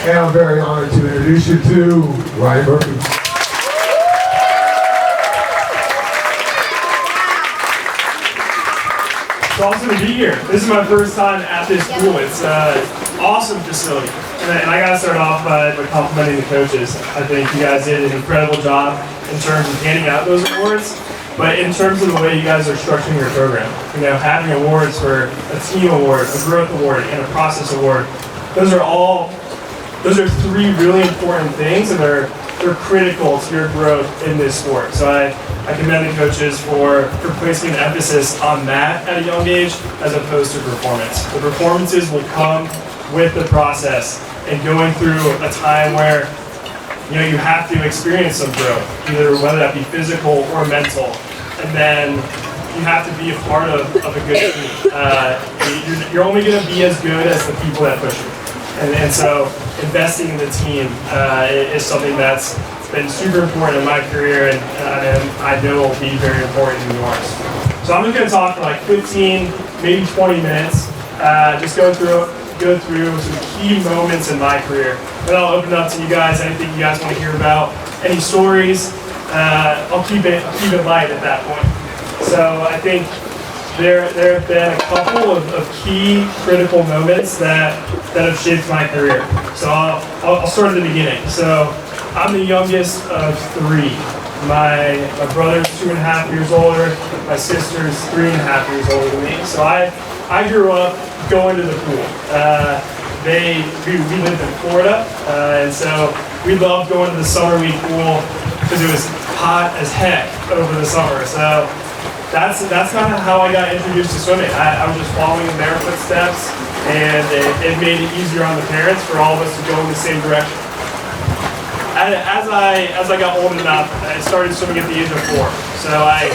And I'm very honored to introduce you to Ryan Murphy. It's awesome to be here. This is my first time at this school. It's an awesome facility. And I gotta start off by complimenting the coaches. I think you guys did an incredible job in terms of handing out those awards, but in terms of the way you guys are structuring your program. You know, having awards for a team award, a growth award, and a process award, those are three really important things, and they're critical to your growth in this sport. So I commend the coaches for placing an emphasis on that at a young age as opposed to performance. The performances will come with the process and going through a time where you have to experience some growth, whether that be physical or mental, and then you have to be a part of a good team. You're only going to be as good as the people that push you. And so investing in the team is something that's been super important in my career, and I know will be very important in yours. So I'm just going to talk for like 15, maybe 20 minutes, just go through some key moments in my career. Then I'll open it up to you guys, anything you guys want to hear about, any stories. I'll keep it light at that point. So I think there have been a couple of key critical moments that have shaped my career. So I'll start at the beginning. So I'm the youngest of three. My brother's 2.5 years older. My sister's 3.5 years older than me. So I grew up going to the pool. We lived in Florida, and so we loved going to the summer league pool because it was hot as heck over the summer. So that's kind of how I got introduced to swimming. I was just following in their footsteps, and it made it easier on the parents for all of us to go in the same direction. As I got old enough, I started swimming at the age of 4. So I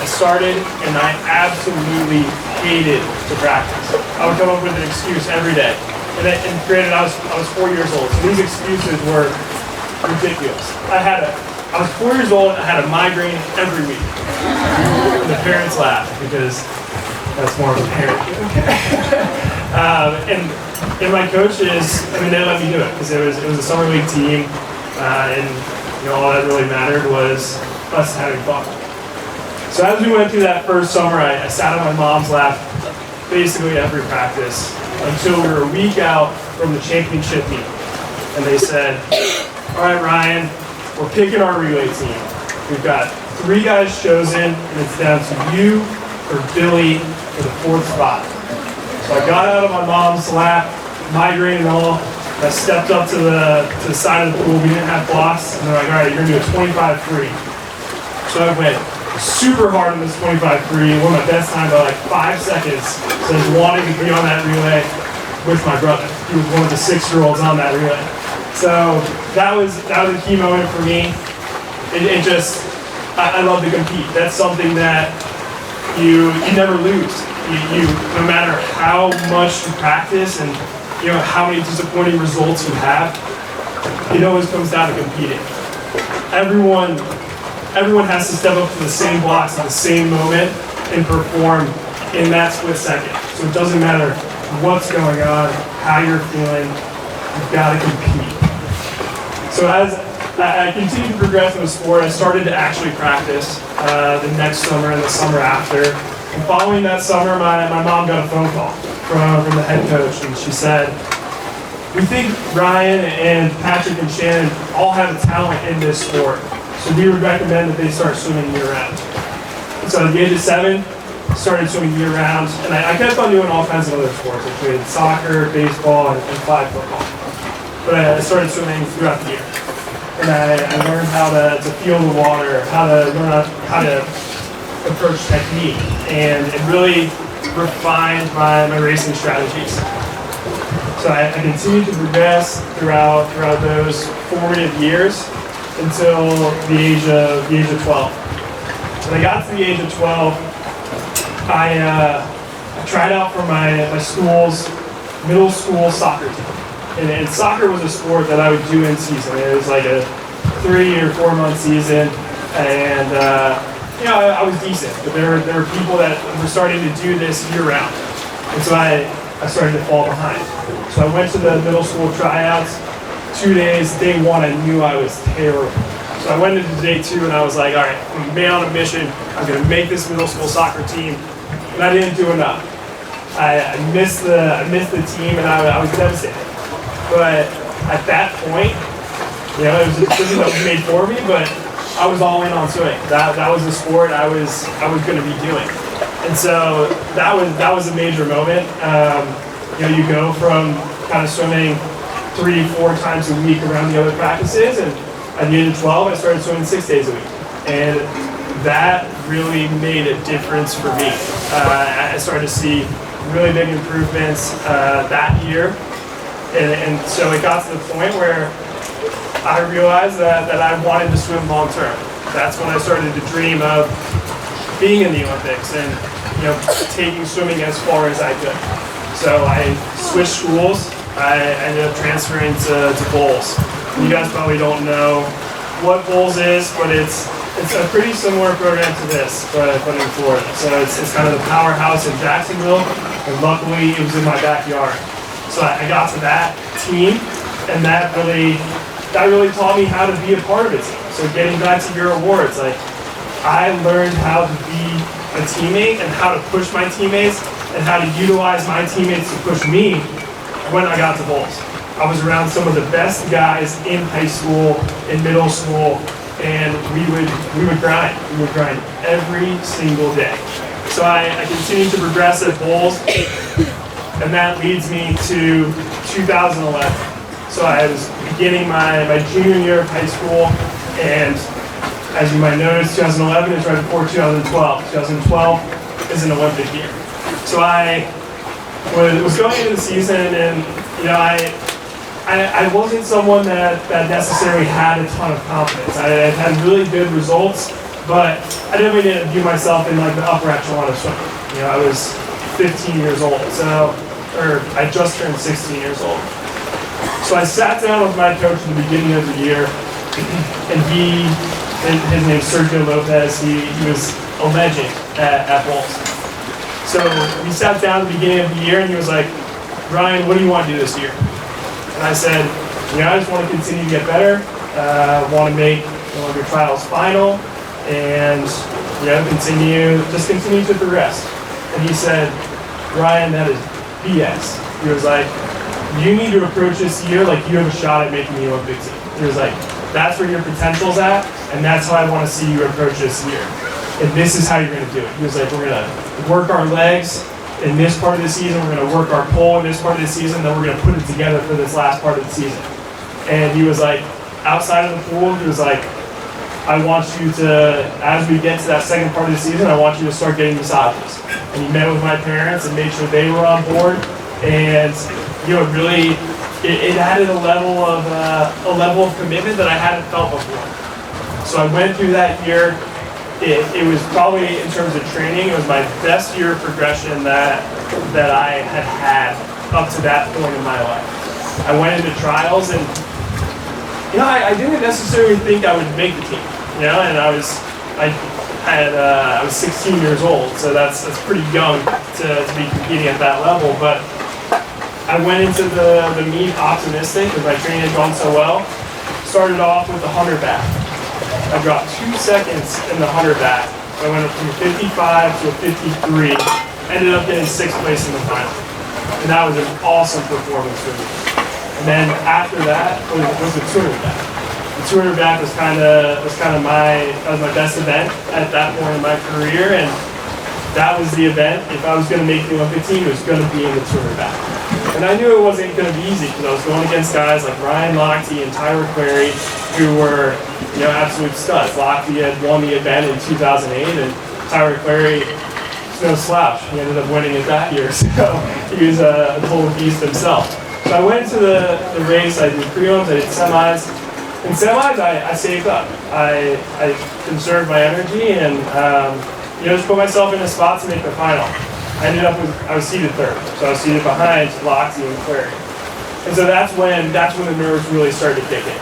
started, and I absolutely hated to practice. I would come up with an excuse every day. And granted, I was 4 years old, so these excuses were ridiculous. I was 4 years old, I had a migraine every week. And the parents laughed because that's more of a parent joke. And my coaches, they let me do it because it was a summer league team, and all that really mattered was us having fun. So as we went through that first summer, I sat on my mom's lap basically every practice until we were a week out from the championship meet. And they said, all right, Ryan, we're picking our relay team. We've got 3 guys chosen, and it's down to you or Billy for the 4th spot. So I got out of my mom's lap, migraine and all. I stepped up to the side of the pool. We didn't have blocks, and they're like, all right, you're gonna do a 25 free. So I went super hard on this 25 free, won my best time by like 5 seconds. So I was wanting to be on that relay with my brother. He was one of the 6-year-olds on that relay. So that was a key moment for me. I love to compete. That's something that you never lose. You no matter how much you practice and how many disappointing results you have, it always comes down to competing. Everyone has to step up to the same blocks at the same moment and perform in that split second. So it doesn't matter what's going on, how you're feeling, you've got to compete. So as I continued to progress in the sport, I started to actually practice the next summer and the summer after. And following that summer, my mom got a phone call from the head coach, and she said, we think Ryan and Patrick and Shannon all have a talent in this sport, so we would recommend that they start swimming year-round. So at the age of 7, started swimming year-round, and I kept on doing all kinds of other sports. I played soccer, baseball, and flag football. But I started swimming throughout the year. And I learned how to feel the water, how to approach technique, and it really refined my racing strategies. So I continued to progress throughout those formative years until the age of 12. When I got to the age of 12, I tried out for my school's middle school soccer team. And soccer was a sport that I would do in season. It was like a 3 or 4 month season, and I was decent. But there were people that were starting to do this year round, and so I started to fall behind. So I went to the middle school tryouts, 2 days, day 1, I knew I was terrible. So I went into day 2 and I was like, all right, I'm man on a mission. I'm gonna make this middle school soccer team. And I didn't do enough. I missed the team and I was devastated. But at that point, you know, it was a decision that was made for me, but I was all in on swimming. That was the sport I was gonna be doing. And so that was a major moment. You know, you go from kind of swimming 3-4 times a week around the other practices, and at the age of 12, I started swimming 6 days a week. And that really made a difference for me. I started to see really big improvements that year. And so it got to the point where I realized that I wanted to swim long term. That's when I started to dream of being in the Olympics and, you know, taking swimming as far as I could. So I switched schools. I ended up transferring to Bowles. You guys probably don't know what Bowles is, but it's a pretty similar program to this, but in Florida. So it's kind of the powerhouse in Jacksonville, and luckily it was in my backyard. So I got to that team, and that really taught me how to be a part of it. So getting back to your awards, like I learned how to be a teammate and how to push my teammates and how to utilize my teammates to push me when I got to Bowles. I was around some of the best guys in high school, in middle school, and we would grind. We would grind every single day. So I continued to progress at Bowles, and that leads me to 2011. So I was beginning my junior year of high school, and as you might notice, 2011 is right before 2012. 2012 is an Olympic year. So I was going into the season, and you know, I wasn't someone that necessarily had a ton of confidence. I had really good results, but I definitely didn't view myself in like the upper echelon of swimming. You know, I was 15 years old, or I just turned 16 years old. So I sat down with my coach at the beginning of the year, and his name's Sergio Lopez. He was a legend at Bowles. So we sat down at the beginning of the year, and he was like, Ryan, what do you want to do this year? And I said, you know, I just want to continue to get better. Want to make the Olympic trials final, and you know, continue to progress. And he said, Ryan, that is BS. He was like, you need to approach this year like you have a shot at making the Olympic team. He was like, that's where your potential's at, and that's how I want to see you approach this year. And this is how you're going to do it. He was like, we're going to work our legs in this part of the season, we're going to work our pole in this part of the season, then we're going to put it together for this last part of the season. And he was like, outside of the pool, he was like, I want you to, as we get to that second part of the season, I want you to start getting massages. And he met with my parents and made sure they were on board. And you know, really, it added a level of commitment that I hadn't felt before. So I went through that year. It was probably, in terms of training, it was my best year of progression that I had up to that point in my life. I went into trials, and you know, I didn't necessarily think I would make the team. You know, and I was 16 years old, so that's pretty young to be competing at that level. But I went into the meet optimistic because my training had gone so well. Started off with the 100 back. I dropped 2 seconds in the 100 back. I went up from a 55 to a 53. Ended up getting 6th place in the final. And that was an awesome performance for me. And then after that was the 200 back. The 200 back was kind of my best event at that point in my career, and that was the event. If I was going to make the Olympic team, it was going to be in the 200 back. And I knew it wasn't going to be easy because I was going against guys like Ryan Lochte and Tyler Clary, who were, you know, absolute studs. Lochte had won the event in 2008, and Tyler Clary, no slouch. He ended up winning it that year, so he was a total beast himself. So I went to the race. I did prelims, I did semis. In semis, I saved up. I conserved my energy and you know, just put myself in a spot to make the final. I was seated 3rd, so I was seated behind Lochte and Clary. And so that's when the nerves really started to kick in.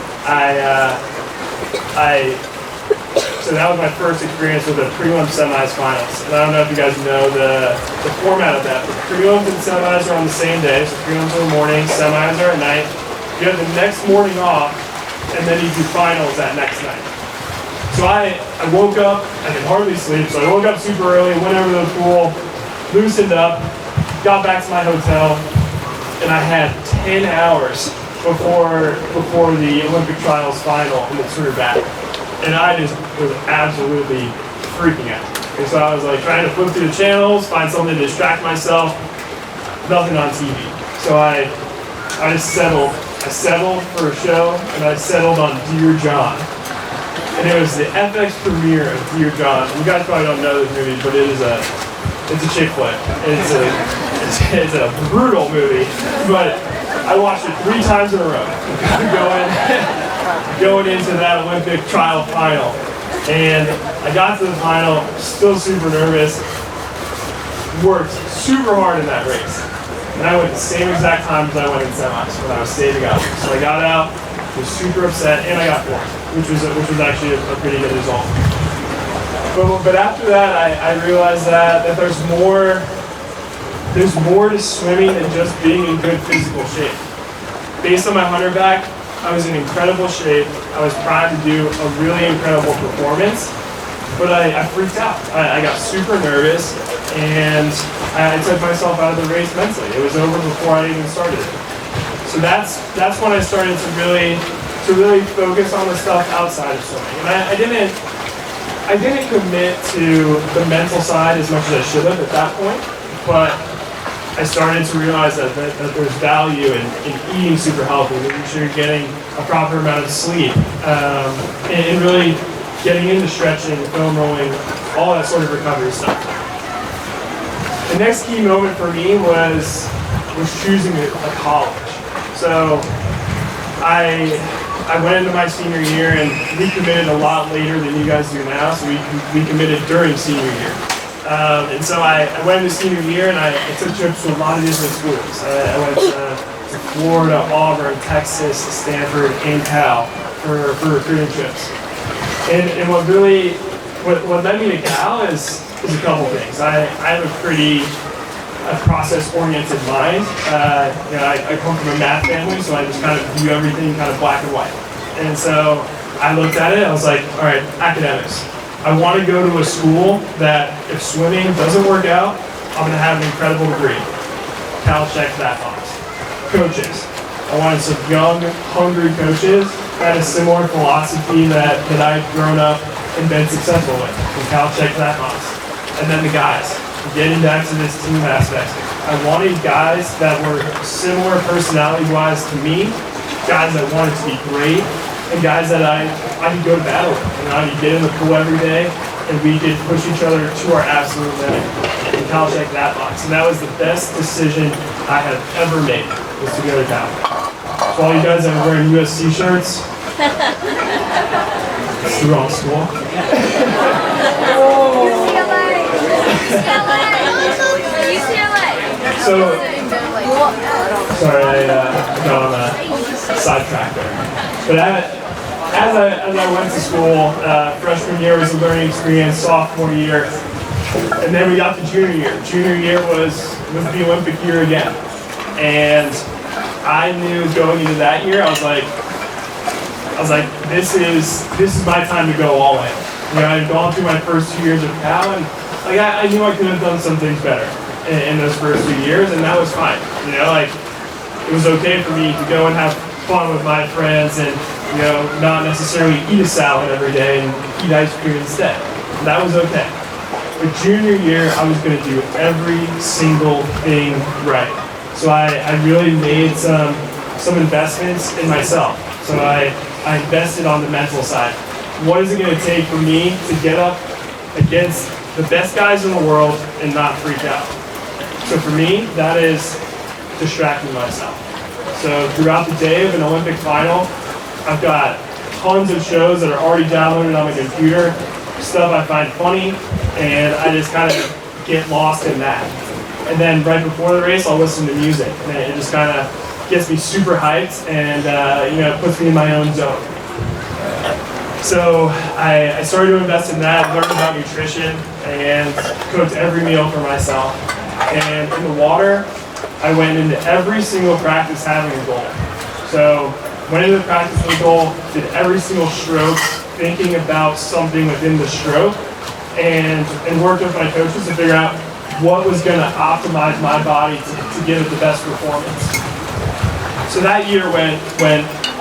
So that was my first experience with the prelim semis finals. And I don't know if you guys know the format of that, but prelims and semis are on the same day. So prelims are in the morning, semis are at night. You have the next morning off, and then you do finals that next night. So I woke up, I could hardly sleep, so I woke up super early, went over to the pool, loosened up, got back to my hotel, and I had 10 hours before the Olympic trials final in the tour back. And I just was absolutely freaking out. And so I was like trying to flip through the channels, find something to distract myself, nothing on TV. So I just settled. I settled for a show, and I settled on Dear John. And it was the FX premiere of Dear John. You guys probably don't know this movie, but it's a chick flick. It's a brutal movie, but I watched it 3 times in a row going into that Olympic trial final. And I got to the final, still super nervous, worked super hard in that race. And I went the same exact time as I went in semis when I was saving up. So I got out, was super upset, and I got 4th, which was actually a pretty good result. But after that, I realized that there's more to swimming than just being in good physical shape. Based on my 100 back, I was in incredible shape. I was primed to do a really incredible performance, but I freaked out. I got super nervous, and I took myself out of the race mentally. It was over before I even started it. So that's when I started to really focus on the stuff outside of swimming. And I didn't commit to the mental side as much as I should have at that point, but I started to realize that there's value in eating super healthy, making sure you're getting a proper amount of sleep, and really getting into stretching, foam rolling, all that sort of recovery stuff. The next key moment for me was choosing a college. So I went into my senior year, and we committed a lot later than you guys do now, so we committed during senior year. And so I went into senior year, and I took trips to a lot of different schools. I went to Florida, Auburn, Texas, Stanford, and Cal for recruiting trips. And what led me to Cal is a couple things. I have a pretty process-oriented mind. I come from a math family, so I just kind of view everything kind of black and white. And so I looked at it, I was like, all right, academics. I want to go to a school that if swimming doesn't work out, I'm going to have an incredible degree. Cal checked that box. Coaches. I wanted some young, hungry coaches that had a similar philosophy that I'd grown up and been successful with. And Cal checked that box. And then the guys. Getting back to this team aspect. I wanted guys that were similar personality-wise to me, guys that wanted to be great, and guys that I could go to battle with. And I could get in the pool every day, and we could push each other to our absolute limit. And Cal checked that box. And that was the best decision I have ever made, was to go to Cal. So all you guys that are wearing USC shirts, it's the wrong school. So, sorry, I got on a sidetrack there. But as I went to school, freshman year was a learning experience, sophomore year, and then we got to junior year. Junior year was the Olympic year again. And I knew going into that year, I was like, this is my time to go all in. You know, I'd gone through my first 2 years of Cal, and I knew I could have done some things better in those first few years, and that was fine. You know, it was okay for me to go and have fun with my friends and, you know, not necessarily eat a salad every day and eat ice cream instead. That was okay. But junior year, I was going to do every single thing right. So I really made some investments in myself. So I invested on the mental side. What is it going to take for me to get up against the best guys in the world and not freak out? So for me, that is distracting myself. So throughout the day of an Olympic final, I've got tons of shows that are already downloaded on my computer, stuff I find funny, and I just kind of get lost in that. And then right before the race, I'll listen to music, and it just kind of gets me super hyped and puts me in my own zone. So I started to invest in that, learned about nutrition, and cooked every meal for myself. And in the water, I went into every single practice having a goal. So went into the practice with a goal, did every single stroke, thinking about something within the stroke, and worked with my coaches to figure out what was going to optimize my body to give it the best performance. So that year went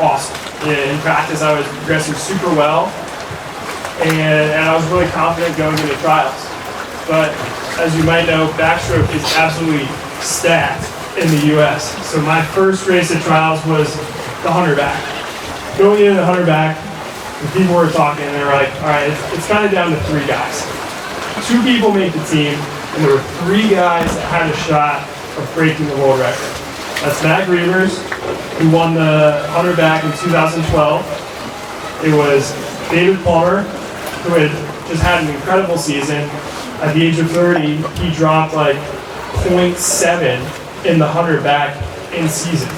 awesome. In practice, I was progressing super well, and I was really confident going into trials. But as you might know, backstroke is absolutely stacked in the U.S. So my first race at trials was the 100 back. Going into the 100 back, the people were talking, and they were like, all right, it's kind of down to 3 guys. 2 people made the team, and there were 3 guys that had a shot of breaking the world record. That's Matt Grievers, who won the 100 back in 2012. It was David Plummer, who had just had an incredible season. At the age of 30, he dropped like 0.7 in the 100 back in season.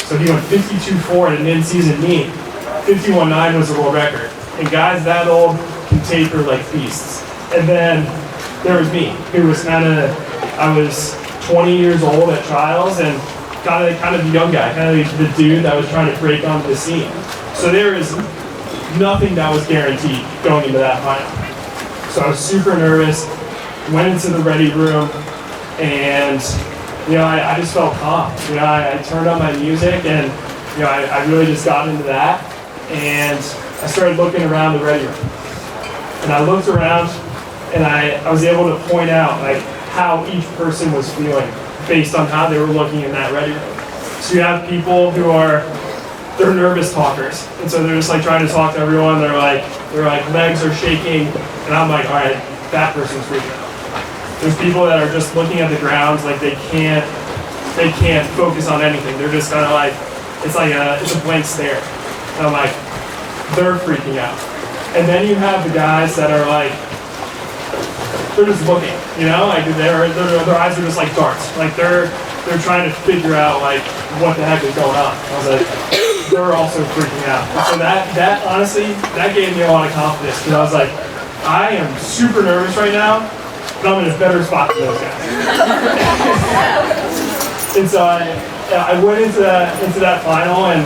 So he went 52.4 at an in-season meet. 51.9 was the world record. And guys that old can taper like beasts. And then there was me, who was I was 20 years old at trials and kind of the young guy, kind of the dude that was trying to break onto the scene. So there is nothing that was guaranteed going into that final. So I was super nervous, went into the ready room, and I just felt calm. I turned on my music, and I really just got into that, and I started looking around the ready room. And I looked around, and I was able to point out like how each person was feeling based on how they were looking in that ready room. So you have people who they're nervous talkers, and so they're just like trying to talk to everyone. They're like legs are shaking, and I'm like, all right, that person's freaking out. There's people that are just looking at the ground, like they can't focus on anything. They're just kind of like it's a blank stare. And I'm like, they're freaking out. And then you have the guys that are like, they're just looking, like their eyes are just like darts. Like they're trying to figure out like what the heck is going on. I was like, they're also freaking out. And so that honestly, that gave me a lot of confidence, because I was like, I am super nervous right now, but I'm in a better spot than those guys. And so I went into that final and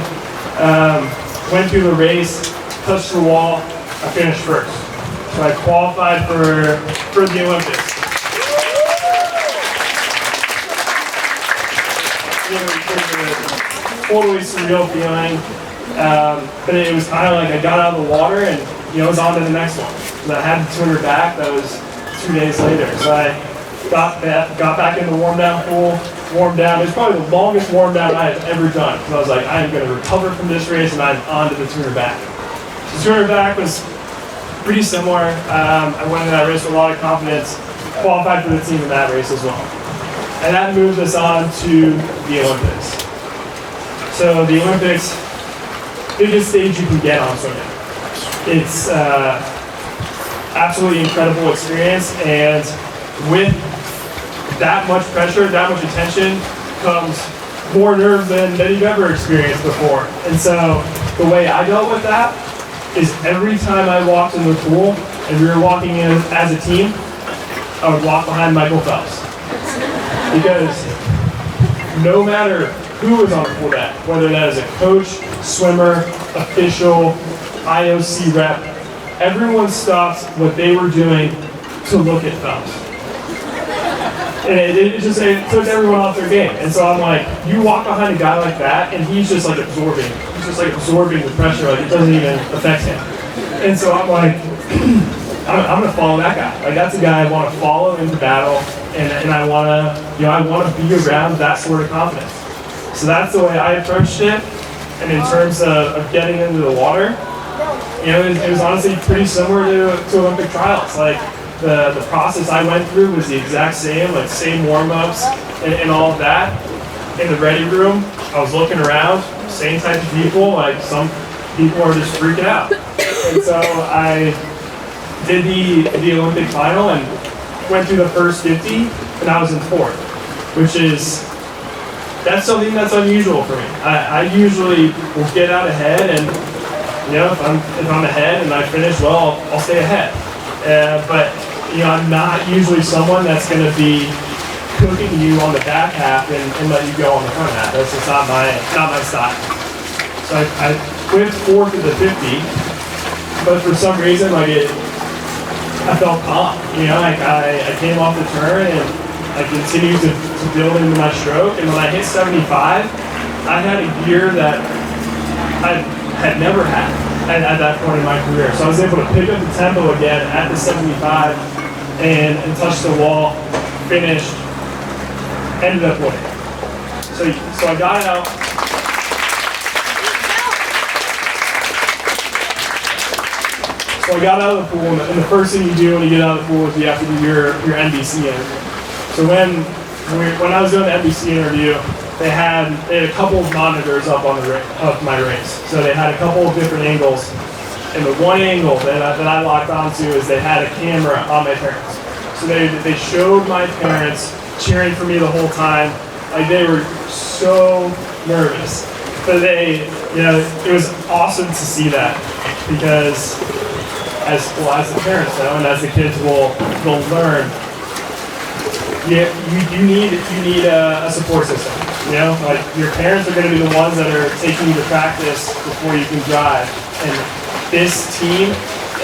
went through the race, touched the wall, I finished first. So I qualified for the Olympics. Totally surreal feeling, but it was kind of like I got out of the water and it was on to the next one. So I had the 200 back. That was 2 days later. So I got back in the warm down pool, warmed down. It was probably the longest warm down I have ever done. So I was like, I am going to recover from this race, and I'm on to the 200 back. The 200 back was pretty similar. I went into that race with a lot of confidence, qualified for the team in that race as well. And that moved us on to the Olympics. So the Olympics, biggest stage you can get on swimming. It's absolutely incredible experience, and with that much pressure, that much attention, comes more nerve than you've ever experienced before. And so the way I dealt with that is every time I walked in the pool and we were walking in as a team, I would walk behind Michael Phelps. Because no matter who was on the pool deck, whether that is a coach, swimmer, official, IOC rep, everyone stopped what they were doing to look at Phelps. And it took everyone off their game. And so I'm like, you walk behind a guy like that, and he's just like absorbing. He's just like absorbing the pressure, like it doesn't even affect him. And so I'm like, I'm gonna follow that guy. Like that's a guy I want to follow into battle, and I want to, I want to be around that sort of confidence. So that's the way I approached it. And in terms of getting into the water, it was honestly pretty similar to Olympic trials. Like the process I went through was the exact same, like same warm-ups and all of that. In the ready room, I was looking around, same type of people, like some people are just freaking out. And so I did the Olympic final and went through the first 50, and I was in fourth, which is, that's something that's unusual for me. I usually will get out ahead, and if I'm ahead and I finish well, I'll stay ahead. But I'm not usually someone that's going to be cooking you on the back half and let you go on the front half. That's just not my style. So I flipped fourth of the 50, but for some reason, like I felt calm. You know, like I came off the turn and I continued to build into my stroke. And when I hit 75, I had a gear that I had never had at that point in my career. So I was able to pick up the tempo again at the 75 and touch the wall, finished, ended up winning. So I got out. So I got out of the pool, and the first thing you do when you get out of the pool is you have to do your NBC interview. So when I was doing the NBC interview, they had a couple of monitors up on my race. So they had a couple of different angles, and the one angle that I locked onto is they had a camera on my parents. So they showed my parents cheering for me the whole time. Like they were so nervous, but it was awesome to see that because as the parents know and as the kids will learn, you need a support system. You know, like your parents are going to be the ones that are taking you to practice before you can drive, and this team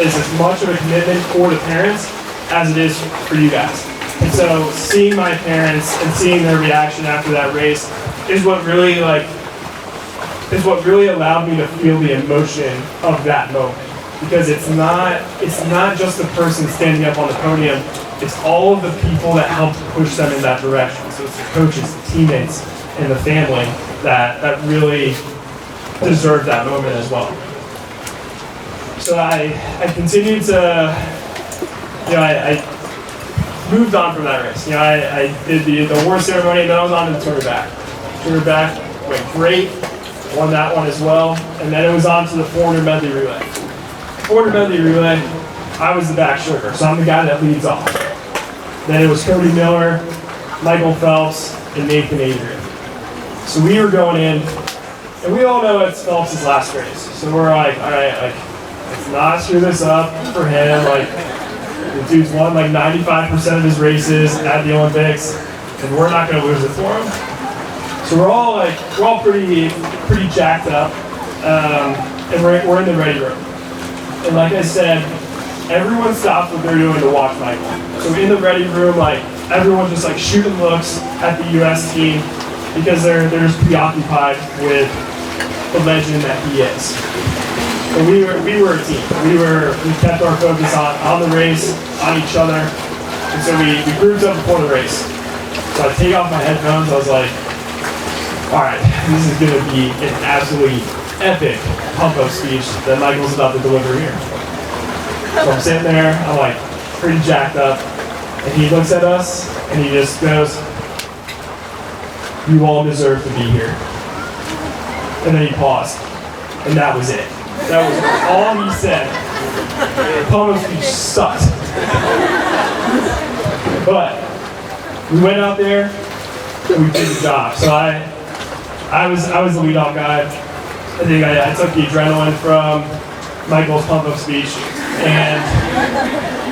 is as much of a commitment for the parents as it is for you guys. And so seeing my parents and seeing their reaction after that race is what really allowed me to feel the emotion of that moment. Because it's not just the person standing up on the podium, it's all of the people that helped push them in that direction. So it's the coaches, the teammates, and the family that really deserve that moment as well. So I continued to, I moved on from that race. I did the award ceremony, and then I was on to the Tour back. Tour back went great, won that one as well, and then it was on to the 400 medley relay. 400 medley relay, I was the back sugar, so I'm the guy that leads off. Then it was Cody Miller, Michael Phelps, and Nathan Adrian. So we were going in, and we all know it's Phelps' last race. So we're like, all right, let's not screw this up for him. Like, the dude's won like 95% of his races at the Olympics, and we're not going to lose it for him. So we're all pretty jacked up, and we're in the ready room. And like I said, everyone stopped what they're doing to watch Michael. So in the ready room, like everyone's just like shooting looks at the U.S. team because they're just preoccupied with the legend that he is. So we were a team. We kept our focus on the race, on each other, and so we grouped up before the race. So I take off my headphones. I was like, all right, this is gonna be an absolutely epic pump-up speech that Michael's about to deliver here. So I'm sitting there, I'm like pretty jacked up, and he looks at us and he just goes, "You all deserve to be here." And then he paused, and that was it. That was all he said. The pump-up speech sucked. But we went out there and we did the job. So I was the leadoff guy. I think I took the adrenaline from Michael's pump-up speech, and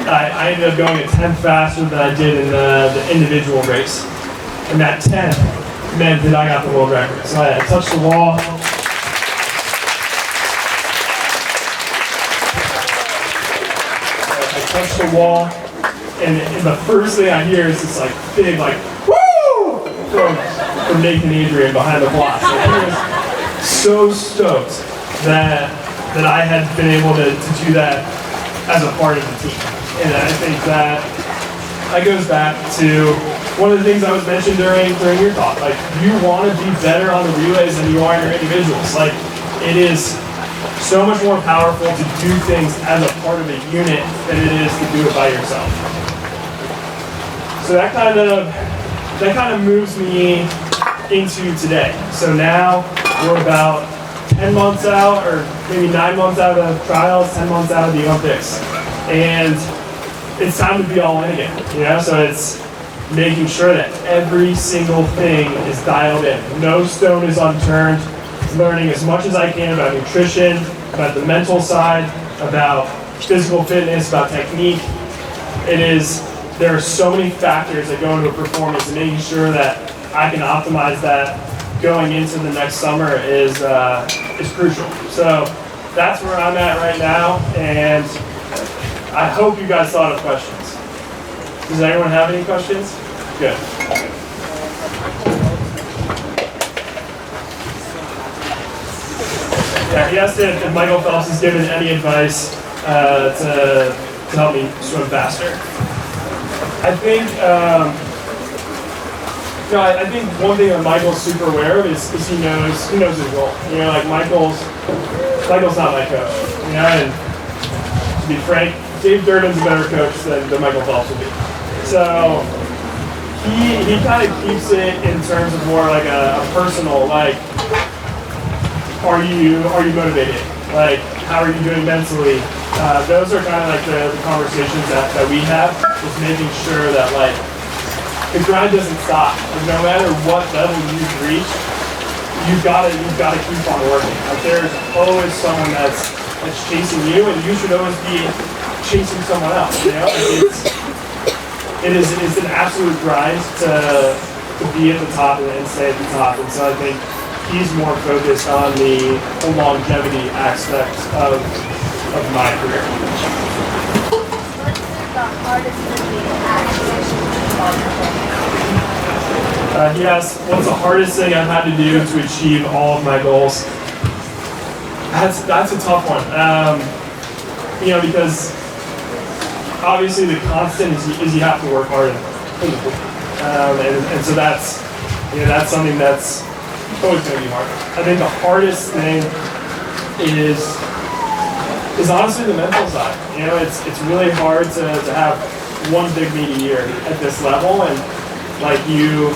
I ended up going a tenth faster than I did in the individual race. And that 10 meant that I got the world record. So I touched the wall. I touched the wall, and the first thing I hear is this like big like woo from Nathan Adrian behind the block. So he was so stoked that I had been able to do that as a part of the team. And I think that goes back to one of the things that was mentioned during your talk. Like, you want to be better on the relays than you are in your individuals. Like, it is so much more powerful to do things as a part of a unit than it is to do it by yourself. So that kind of moves me into today. So now we're about 10 months out, or maybe 9 months out of trials, 10 months out of the Olympics. And it's time to be all in again, So it's making sure that every single thing is dialed in. No stone is unturned. Learning as much as I can about nutrition, about the mental side, about physical fitness, about technique. There are so many factors that go into a performance, and making sure that I can optimize that going into the next summer is crucial. So that's where I'm at right now, and I hope you guys thought of questions. Does anyone have any questions? Good. Yeah, he asked if Michael Phelps has given any advice to help me swim faster. I think, I think one thing that Michael's super aware of is he knows his role. You know, like Michael's not my coach. You know, and to be frank, Dave Durden's a better coach than Michael Phelps would be. So he kind of keeps it in terms of more like a personal, like, are you motivated? Like, how are you doing mentally? Those are kind of like the conversations that we have, just making sure that like the grind doesn't stop. Like, no matter what level you've reached, you've got to keep on working. Like, there's always someone that's chasing you, and you should always be chasing someone else. You know, it's an absolute grind to be at the top and stay at the top. And so I think he's more focused on the longevity aspect of my career. He asked, what's the hardest thing I've had to do to achieve all of my goals? That's a tough one. You know, because obviously the constant is you have to work hard and so that's something that's always going to be hard. I think the hardest thing is honestly the mental side. You know, it's really hard to have one big meet a year at this level, and like you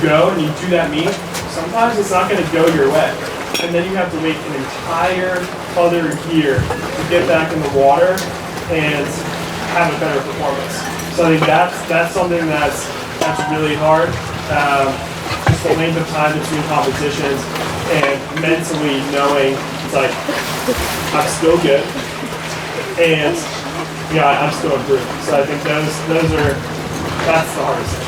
go and you do that meet. Sometimes it's not going to go your way, and then you have to wait an entire other year to get back in the water and have a better performance. So I think that's something that's really hard. Just the length of time between competitions and mentally knowing it's like I'm still good and I'm still improving. So I think that's the hardest thing.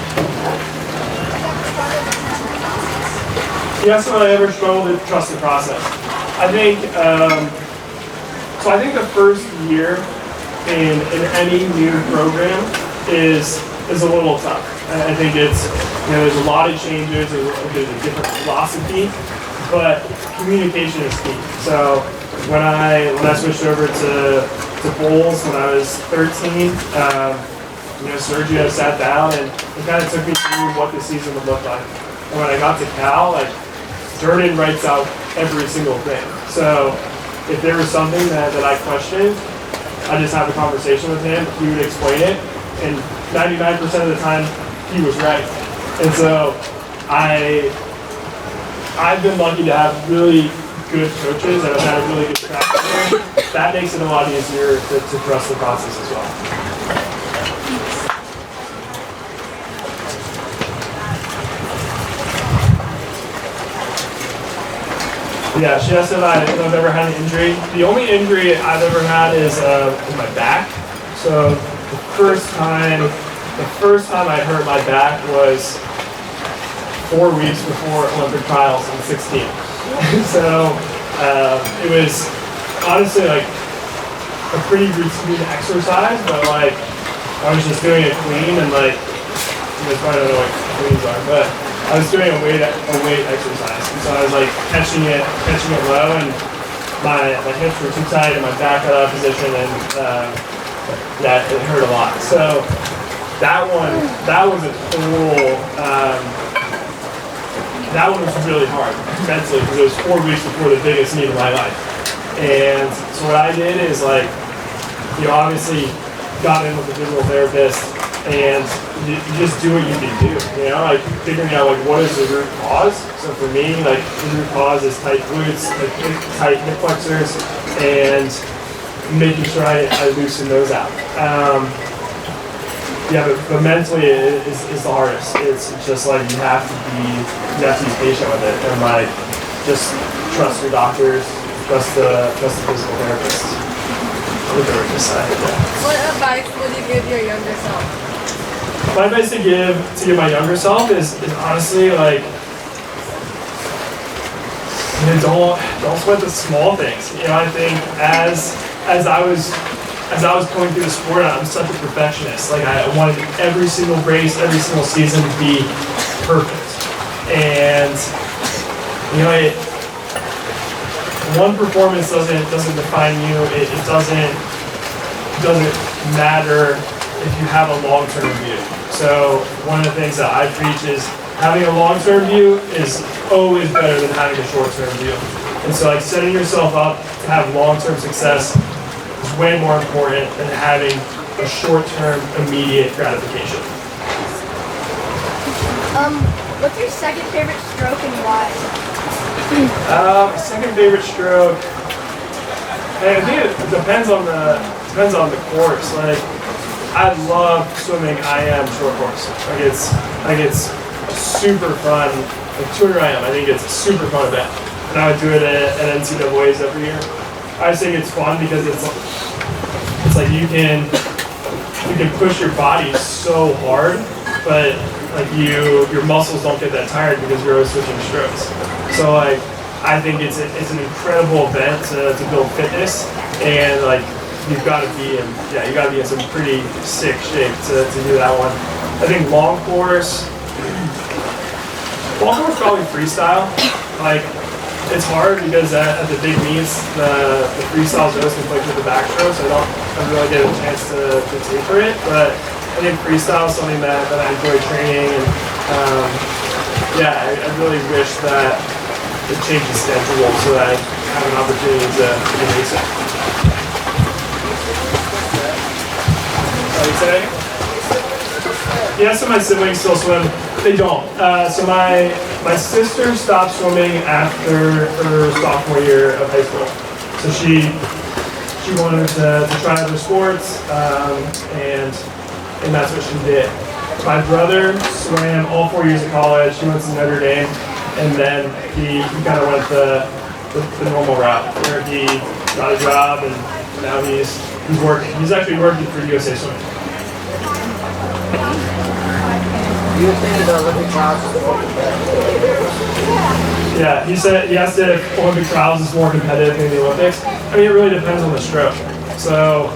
Yes, have I ever struggled to trust the process? I think I think the first year in any new program is a little tough. I think it's, there's a lot of changes, there's a different philosophy, but communication is key. So when I switched over to bowls when I was 13, Sergio sat down and kind of took me through what the season would look like. And when I got to Cal, like, Durden writes out every single thing. So if there was something that I questioned, I just have a conversation with him, he would explain it, and 99% of the time, he was right. And so I've been lucky to have really good coaches and I've had a really good track record. That makes it a lot easier to trust the process as well. Yeah, she asked if I've ever had an injury. The only injury I've ever had is in my back. So the first time I hurt my back was 4 weeks before Olympic trials in 2016. So it was honestly like a pretty routine exercise, but like I was just doing it clean and like you guys probably don't know what cleans are, but I was doing a weight exercise, and so I was like catching it low, and my hips were too tight, and my back got out of position, and it hurt a lot. So that one was a total. That one was really hard mentally because it was 4 weeks before the biggest meet of my life, and so what I did is like, obviously got in with the physical therapist. And you just do what you can do, like figuring out like what is the root cause. So for me, like the root cause is tight glutes, like tight hip flexors, and making sure I loosen those out. But mentally is the hardest. It's just like you have to be patient with it and like just trust your doctors, trust the physical therapist. What advice would you give your younger self? My advice to give my younger self is honestly like don't sweat the small things. You know, I think as I was going through the sport, I'm such a perfectionist. Like I wanted every single race, every single season to be perfect. And you know, one performance doesn't define you. It doesn't matter if you have a long-term view. So one of the things that I preach is having a long-term view is always better than having a short-term view. And so like setting yourself up to have long-term success is way more important than having a short-term immediate gratification. What's your second favorite stroke and why? Second favorite stroke. I think it depends on the course. Like I love swimming IM short course. Like it's super fun. Like 200 IM, I think it's a super fun event. And I would do it at NCAA's every year. I just think it's fun because it's like you can push your body so hard, but like your muscles don't get that tired because you're always switching strokes. So like I think it's an incredible event to build fitness, and like you gotta be in some pretty sick shape to do that one. I think long course probably freestyle. Like it's hard because at the big meets the freestyle is always conflicted with the backstroke, so I don't really get a chance to taper it. But I think freestyle is something that I enjoy training, and I really wish that it changed the schedule so that I have an opportunity to race it. What are you saying? Yeah, so my siblings still swim. They don't. So my sister stopped swimming after her sophomore year of high school. So she wanted to try other sports, and that's what she did. My brother swam all 4 years of college. He went to Notre Dame, and then he kind of went the normal route where he got a job, and now he's working. He's actually working for USA Swimming. Do you think the Olympic trials is more competitive? Yeah, he asked if Olympic trials is more competitive than the Olympics. I mean, it really depends on the stroke. So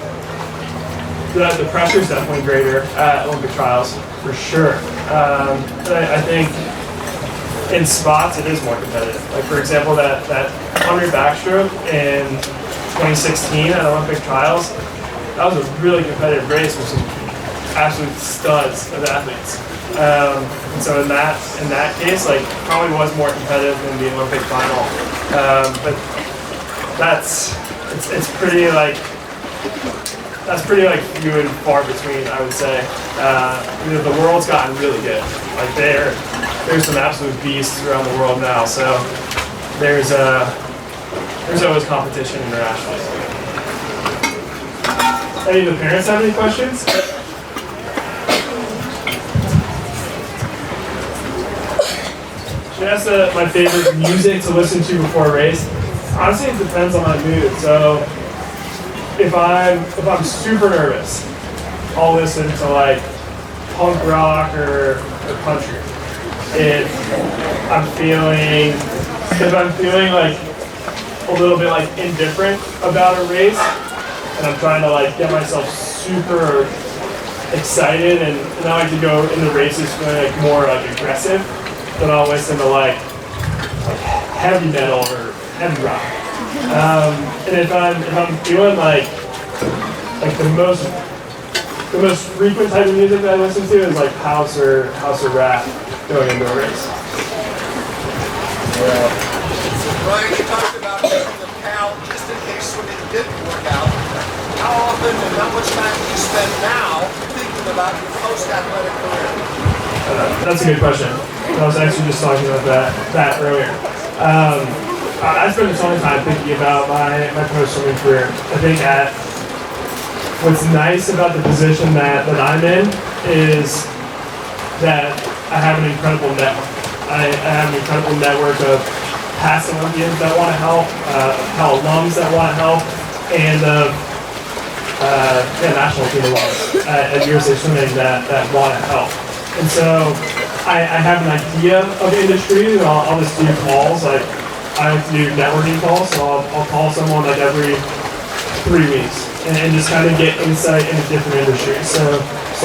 the pressure is definitely greater at Olympic trials, for sure. I think in spots it is more competitive. Like for example, that 100 backstroke in 2016 at Olympic trials, that was a really competitive race with some absolute studs of athletes. And so in that case, like probably was more competitive than the Olympic final. But it's pretty like few and far between, I would say. The world's gotten really good. Like there's some absolute beasts around the world now. So there's always competition internationally. Any of the parents have any questions? She asked my favorite music to listen to before a race. Honestly, it depends on my mood. So if I'm super nervous, I'll listen to like punk rock or country. If I'm feeling like a little bit like indifferent about a race, and I'm trying to like get myself super excited, and I like to go into races feeling like more like aggressive, then I'll listen to like heavy metal or heavy rock. And if I'm feeling like the most frequent type of music that I listen to is like house or rap going into a race. Ryan, you talked about taking the count just in case swimming didn't work out. How often and how much time do you spend now thinking about your post-athletic career? That's a good question. I was actually just talking about that earlier. I spend a ton of time thinking about my post-swimming career. I think what's nice about the position that I'm in is that I have an incredible network. I have an incredible network of past Olympians that want to help, alums that want to help, and national team alums at USA Swimming that want to help. And so I have an idea of industry, and I'll just do calls like I like to do networking calls, so I'll call someone like every 3 weeks and just kind of get insight into different industries. So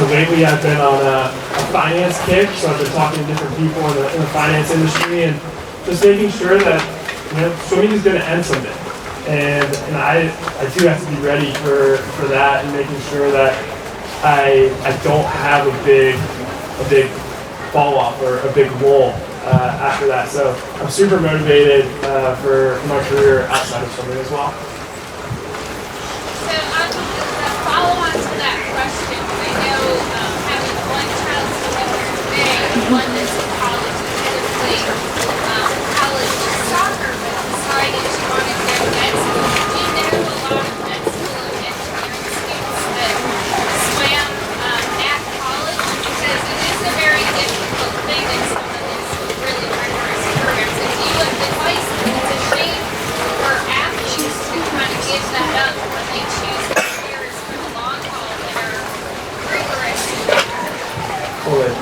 lately I've been on a finance kick, so I've been talking to different people in the finance industry and just making sure that swimming is going to end someday. And I do have to be ready for that and making sure that I don't have a big fall off or a big lull after that. So I'm super motivated for my career outside of swimming as well. So a follow-on to that question, I know having one child together today, one that's in college, the other played college soccer, but decided she wanted to go to med school. Do you know a lot of med school and engineering students that swam at college? Because it is a very difficult thing and some of these really rigorous programs. And do you have advice that it's a shame for athletes to kind of give that up when they choose careers for the long haul that are rigorous?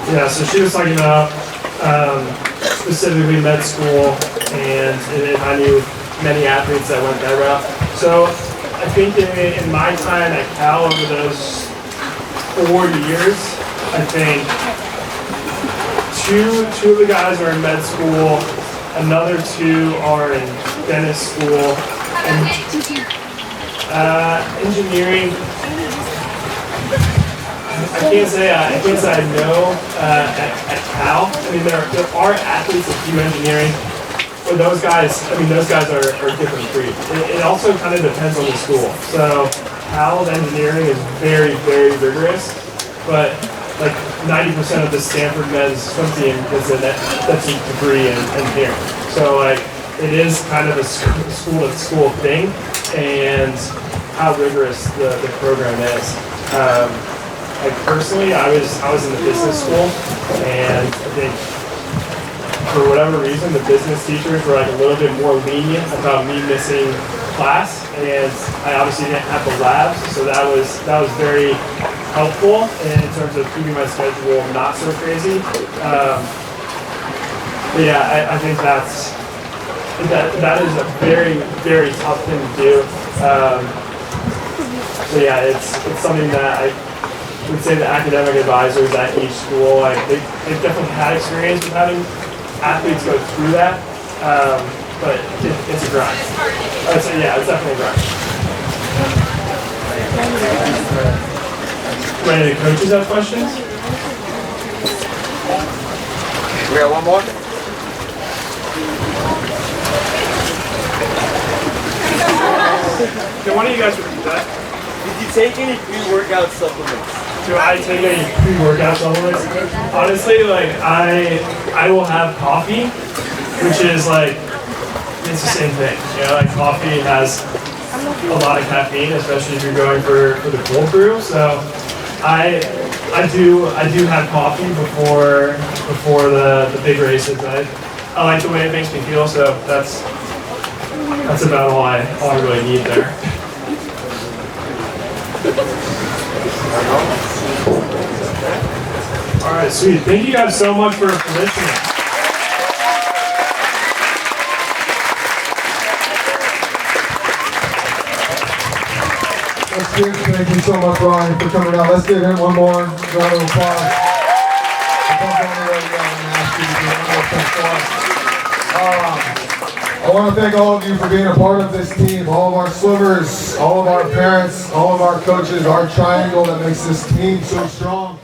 Yeah, so she was talking about specifically med school and if I knew many athletes that went that route. So I think in my time at Cal over those 4 years, I think two of the guys are in med school, another 2 are in dentist school, How about engineering? engineering. I can't say I know at Cal. I mean, there are athletes that do engineering, but those guys are different breed. It also kind of depends on the school. So Cal's engineering is very, very rigorous, but like 90% of the Stanford men's swim team is that's a degree in engineering. So like it is kind of a school thing, and how rigorous the program is. Like personally, I was in the business school, and I think for whatever reason, the business teachers were like a little bit more lenient about me missing class, and I obviously didn't have the labs, so that was very helpful in terms of keeping my schedule not so crazy. But yeah, I think that is a very, very tough thing to do. So yeah, it's something that I would say the academic advisors at each school, like they've definitely had experience with having athletes go through that, but it's a grind. It's definitely a grind. Do any of the coaches have questions? We got one more? Okay, one of you guys repeat that. Did you take any pre-workout supplements? Do I take any pre-workout supplements? Honestly, like I will have coffee, which is like it's the same thing. You know, like coffee has a lot of caffeine, especially if you're going for the cold brew. So I do have coffee before the big races. I like the way it makes me feel. So that's about all I really need there. All right, sweet. Thank you guys so much for listening. Thank you so much, Ryan, for coming out. Let's give him one more round of applause. I want to thank all of you for being a part of this team, all of our swimmers, all of our parents, all of our coaches, our triangle that makes this team so strong.